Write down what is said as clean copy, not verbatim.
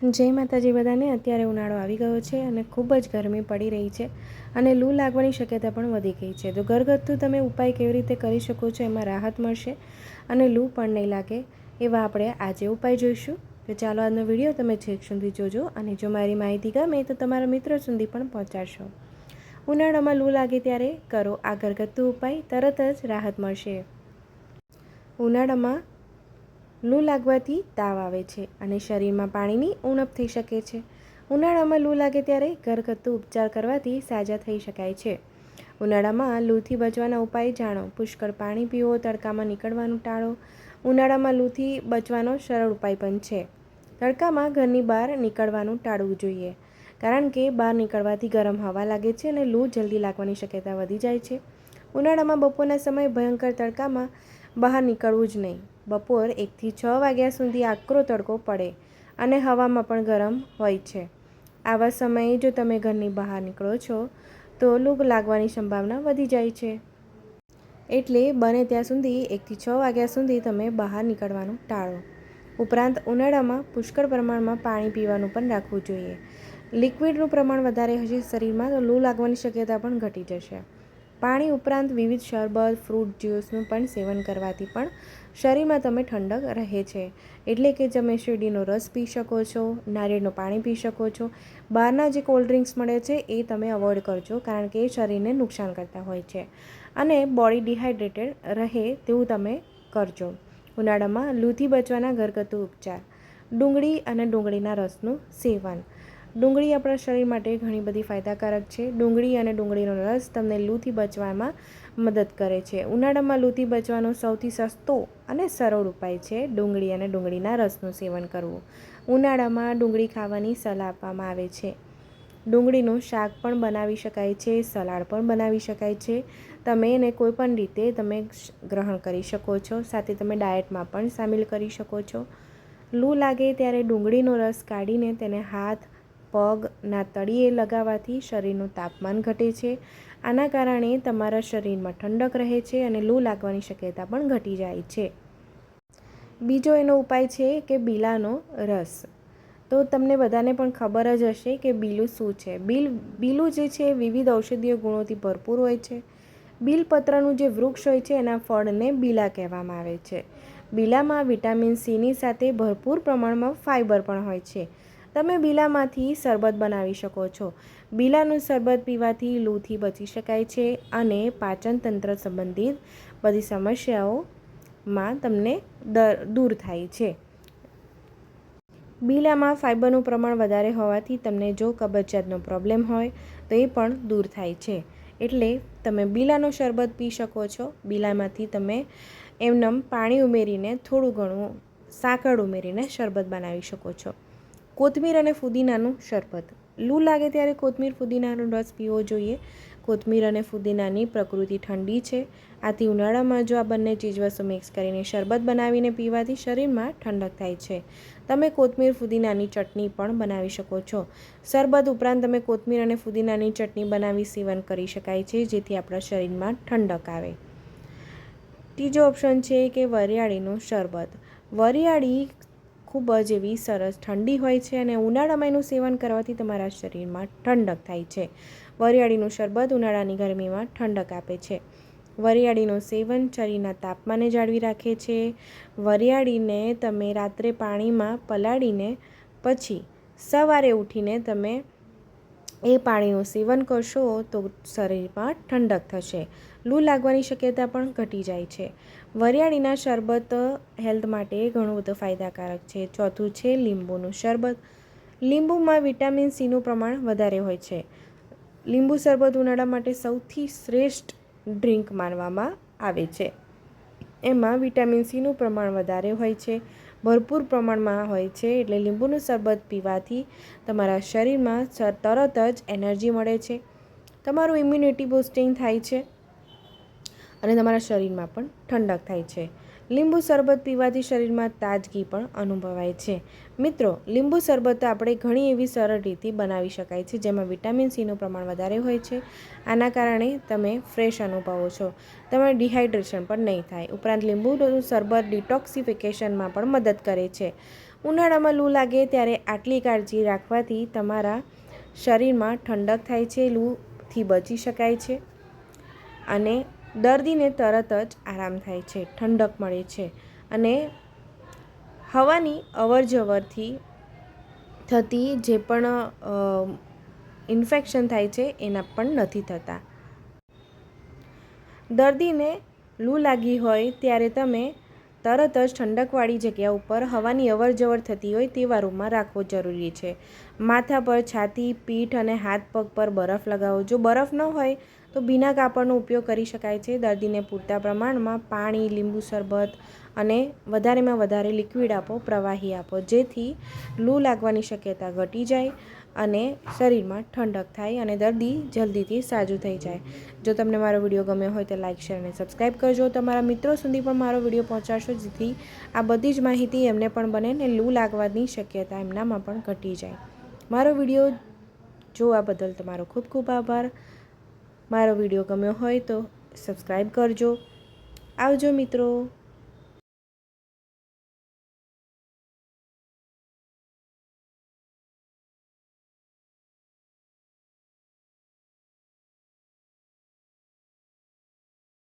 જય માતાજી બધાને। અત્યારે ઉનાળો આવી ગયો છે અને ખૂબ જ ગરમી પડી રહી છે અને લૂ લાગવાની શક્યતા પણ વધી ગઈ છે। તો ઘરગથ્થુ તમે ઉપાય કેવી રીતે કરી શકો છો, એમાં રાહત મળશે અને લૂ પણ નહીં લાગે એવા આપણે આજે ઉપાય જોઈશું। તો ચાલો આજનો વિડીયો તમે છેક સુધી જોજો અને જો મારી માહિતી ગમે તો તમારા મિત્રો સુધી પણ પહોંચાડશો। ઉનાળામાં લૂ લાગે ત્યારે કરો આ ઘરગથ્થુ ઉપાય, તરત જ રાહત મળશે। ઉનાળામાં લૂ લાગવાથી તાવ આવે છે અને શરીરમાં પાણીની ઉણપ થઈ શકે છે। ઉનાળામાં લૂ લાગે ત્યારે ઘરગથ્થુ ઉપચાર કરવાથી સાજા થઈ શકાય છે। ઉનાળામાં લૂથી બચવાના ઉપાય જાણો। પુષ્કળ પાણી પીવો, તડકામાં નીકળવાનું ટાળો। ઉનાળામાં લૂથી બચવાનો સરળ ઉપાય પણ છે। તડકામાં ઘરની બહાર નીકળવાનું ટાળવું જોઈએ, કારણ કે બહાર નીકળવાથી ગરમ હવા લાગે છે અને લૂ જલ્દી લાગવાની શક્યતા વધી જાય છે। ઉનાળામાં બપોરના સમયે ભયંકર તડકામાં બહાર નીકળવું જ નહીં। બપોર 1 થી 6 વાગ્યા સુધી આકરો તડકો પડે અને હવામાં પણ ગરમ હોય છે। આવા સમયે જો તમે ઘરની બહાર નીકળો છો તો લૂ લાગવાની સંભાવના વધી જાય છે। એટલે બને ત્યાં સુધી 1 થી 6 વાગ્યા સુધી તમે બહાર નીકળવાનું ટાળો। ઉપરાંત ઉનાળામાં પુષ્કળ પ્રમાણમાં પાણી પીવાનું પણ રાખવું જોઈએ। લિક્વિડનું પ્રમાણ વધારે હશે શરીરમાં તો લૂ લાગવાની શક્યતા પણ ઘટી જશે। પાણી ઉપરાંત વિવિધ શરબત, ફ્રૂટ જ્યુસનું પણ સેવન કરવાથી પણ શરીરમાં તમે ઠંડક રહે છે। એટલે કે તમે શેરડીનો રસ પી શકો છો, નારિયેળનું પાણી પી શકો છો। બહારના જે કોલ્ડ ડ્રિંક્સ મળે છે એ તમે અવોઇડ કરજો, કારણ કે એ શરીરને નુકસાન કરતા હોય છે અને બોડી ડિહાઇડ્રેટેડ રહે તેવું તમે કરજો। ઉનાળામાં લૂથી બચવાના ઘરગથ્થુ ઉપચાર। ડુંગળી અને ડુંગળીના રસનું સેવન। ડુંગળી આપણા શરીર માટે ઘણી બધી ફાયદાકારક છે। ડુંગળી અને ડુંગળીનો રસ તમને લૂથી બચવામાં મદદ કરે છે। ઉનાળામાં લૂથી બચવાનો સૌથી સસ્તો અને સરળ ઉપાય છે ડુંગળી અને ડુંગળીના રસનું સેવન કરવું। ઉનાળામાં ડુંગળી ખાવાની સલાહ આપવામાં આવે છે। ડુંગળીનું શાક પણ બનાવી શકાય છે, સલાડ પણ બનાવી શકાય છે। તમે એને કોઈ પણ રીતે તમે ગ્રહણ કરી શકો છો, સાથે તમે ડાયટમાં પણ સામેલ કરી શકો છો। લૂ લાગે ત્યારે ડુંગળીનો રસ કાઢીને તેને હાથ, પગના તળિયે લગાવવાથી શરીરનું તાપમાન ઘટે છે। આના કારણે તમારા શરીરમાં ઠંડક રહે છે અને લૂ લાગવાની શક્યતા પણ ઘટી જાય છે। બીજો એનો ઉપાય છે કે બીલાનો રસ। તો તમને બધાને પણ ખબર જ હશે કે બીલું શું છે। બીલું જે છે વિવિધ ઔષધીય ગુણોથી ભરપૂર હોય છે। બીલપત્રનું જે વૃક્ષ હોય છે એના ફળને બીલા કહેવામાં આવે છે। બીલામાં વિટામિન સીની સાથે ભરપૂર પ્રમાણમાં ફાઇબર પણ હોય છે। તમે બીલામાંથી શરબત બનાવી શકો છો। બીલાનું શરબત પીવાથી લૂથી બચી શકાય છે અને પાચન તંત્ર સંબંધિત બધી સમસ્યાઓમાં તમને દૂર થાય છે। બીલામાં ફાઇબરનું પ્રમાણ વધારે હોવાથી તમને જો કબજિયાતનો પ્રોબ્લેમ હોય તો એ પણ દૂર થાય છે। એટલે તમે બીલાનો શરબત પી શકો છો। બીલામાંથી તમે એમનેમ પાણી ઉમેરીને થોડું ઘણું સાકર ઉમેરીને શરબત બનાવી શકો છો। કોથમીર અને ફુદીનાનું શરબત। લૂ લાગે ત્યારે કોથમીર ફુદીનાનો રસ પીવો જોઈએ। કોથમીર અને ફુદીનાની પ્રકૃતિ ઠંડી છે, આથી ઉનાળામાં જો આ બંને ચીજવસ્તુ મિક્સ કરીને શરબત બનાવીને પીવાથી શરીરમાં ઠંડક થાય છે। તમે કોથમીર ફુદીનાની ચટણી પણ બનાવી શકો છો। શરબત ઉપરાંત તમે કોથમીર અને ફુદીનાની ચટણી બનાવી સેવન કરી શકાય છે, જેથી આપણા શરીરમાં ઠંડક આવે। ત્રીજો ઓપ્શન છે કે વરિયાળીનું શરબત। વરિયાળી ખૂબ જ એવી સરસ ઠંડી હોય છે અને ઉનાળામાં એનું સેવન કરવાથી તમારા શરીરમાં ઠંડક થાય છે। વરિયાળીનું શરબત ઉનાળાની ગરમીમાં ઠંડક આપે છે। વરિયાળીનું સેવન શરીરના તાપમાને જાળવી રાખે છે। વરિયાળીને તમે રાત્રે પાણીમાં પલાળીને પછી સવારે ઉઠીને તમે એ પાણીનું સેવન કરશો તો શરીરમાં ઠંડક થશે, લૂ લાગવાની શક્યતા પણ ઘટી જાય છે। વરિયાળીના શરબત હેલ્થ માટે ઘણું બધું ફાયદાકારક છે। ચોથું છે લીંબુનું શરબત। લીંબુમાં વિટામિન સીનું પ્રમાણ વધારે હોય છે। લીંબુ શરબત ઉનાળા માટે સૌથી શ્રેષ્ઠ ડ્રિંક માનવામાં આવે છે। એમાં વિટામિન સીનું પ્રમાણ વધારે હોય છે, ભરપૂર પ્રમાણમાં હોય છે। એટલે લીંબુનું શરબત પીવાથી તમારા શરીરમાં તરત જ એનર્જી મળે છે, તમારું ઇમ્યુનિટી બૂસ્ટિંગ થાય છે અને તમારા શરીરમાં પણ ઠંડક થાય છે। લીંબુ શરબત પીવાથી શરીરમાં તાજગી પણ અનુભવાય છે। મિત્રો, લીંબુ શરબત આપણે ઘણી એવી સરળ રીતે બનાવી શકાય છે, જેમાં વિટામિન સીનું પ્રમાણ વધારે હોય છે। આના કારણે તમે ફ્રેશ અનુભવો છો, તમારે ડિહાઇડ્રેશન પણ નહીં થાય। ઉપરાંત લીંબુનું શરબત ડિટોક્સિફિકેશનમાં પણ મદદ કરે છે। ઉનાળામાં લૂ લાગે ત્યારે આટલી કાળજી રાખવાથી તમારા શરીરમાં ઠંડક થાય છે, લૂથી બચી શકાય છે અને દર્દીને તરત જ આરામ થાય છે, ઠંડક મળે છે અને હવાની અવરજવરથી થતી જે પણ ઇન્ફેક્શન થાય છે એના પણ નથી થતા. દર્દીને લૂ લાગી હોય ત્યારે તમે તરત જ ઠંડકવાળી જગ્યા ઉપર હવાની અવરજવર થતી હોય તેવા રૂમમાં રાખવો જરૂરી છે. માથા પર, છાતી, પીઠ અને હાથ પગ પર બરફ લગાવો. જો બરફ ન હોય તો ભીના કાપડનો ઉપયોગ કરી શકાય છે. દર્દીને પૂરતા પ્રમાણમાં પાણી, લીંબુ શરબત અને વધારેમાં વધારે લિક્વિડ આપો, પ્રવાહી આપો, જેથી લૂ લાગવાની શક્યતા ઘટી જાય અને શરીરમાં ઠંડક થાય અને દર્દી જલ્દીથી સાજું થઈ જાય. જો તમને મારો વિડીયો ગમ્યો હોય તો લાઇક, શેર અને સબસ્ક્રાઈબ કરજો. તમારા મિત્રો સુધી પણ મારો વિડીયો પહોંચાડશો, જેથી આ બધી જ માહિતી એમને પણ બને ને લૂ લાગવાની શક્યતા એમનામાં પણ ઘટી જાય. મારો વિડીયો જોવા બદલ તમારો ખૂબ ખૂબ આભાર. મારો વિડીયો ગમ્યો હોય તો સબસ્ક્રાઈબ કરજો. આવજો મિત્રો.